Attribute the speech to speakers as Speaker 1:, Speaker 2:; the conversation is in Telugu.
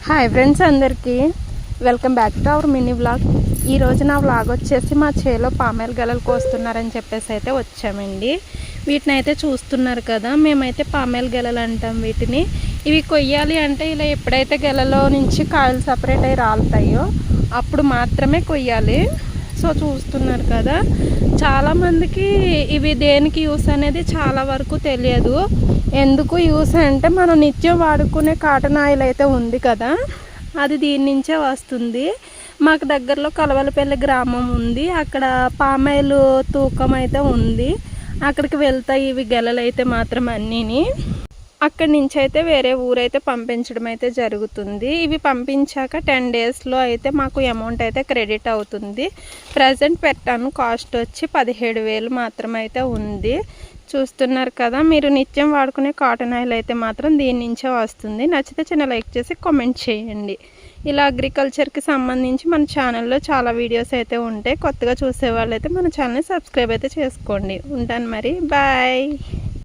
Speaker 1: హాయ్ ఫ్రెండ్స్, అందరికీ welcome back to our mini vlog. ఈరోజు నా వ్లాగ్ వచ్చేసి మా చేలో పామాయిల్ గెలలు కోస్తున్నారని చెప్పేసి అయితే వచ్చామండి. వీటిని అయితే చూస్తున్నారు కదా, మేమైతే పామాయిల్ గెలలు అంటాం వీటిని. ఇవి కొయ్యాలి అంటే ఇలా ఎప్పుడైతే గెలలో నుంచి కాయలు సపరేట్ అయ్యి రాలుతాయో అప్పుడు మాత్రమే కొయ్యాలి. సో చూస్తున్నారు కదా, చాలామందికి ఇవి దేనికి యూస్ అనేది చాలా వరకు తెలియదు. ఎందుకు యూస్ అంటే మనం నిత్యం వాడుకునే కాటన్ ఆయిల్ అయితే ఉంది కదా, అది దీని నుంచే వస్తుంది. మాకు దగ్గరలో కలవలపల్లి గ్రామం ఉంది, అక్కడ పామాయిల్ తూకం అయితే ఉంది. అక్కడికి వెళ్తాయి ఇవి గెలలు అయితే మాత్రం అన్నీని. అక్కడి నుంచి అయితే వేరే ఊరైతే పంపించడం అయితే జరుగుతుంది. ఇవి పంపించాక 10 డేస్లో అయితే మాకు అమౌంట్ అయితే క్రెడిట్ అవుతుంది. ప్రజెంట్ పెట్టాను కాస్ట్ వచ్చి 17,000 మాత్రం అయితే ఉంది. చూస్తున్నారు కదా, మీరు నిత్యం వాడుకునే కాటన్ ఆయిల్ అయితే మాత్రం దీని నుంచే వస్తుంది. నచ్చితే చిన్న లైక్ చేసి కామెంట్ చేయండి. ఇలా అగ్రికల్చర్కి సంబంధించి మన ఛానల్లో చాలా వీడియోస్ అయితే ఉంటాయి. కొత్తగా చూసే వాళ్ళైతే మన ఛానల్ని సబ్స్క్రైబ్ అయితే చేసుకోండి. ఉంటాను మరి, బాయ్.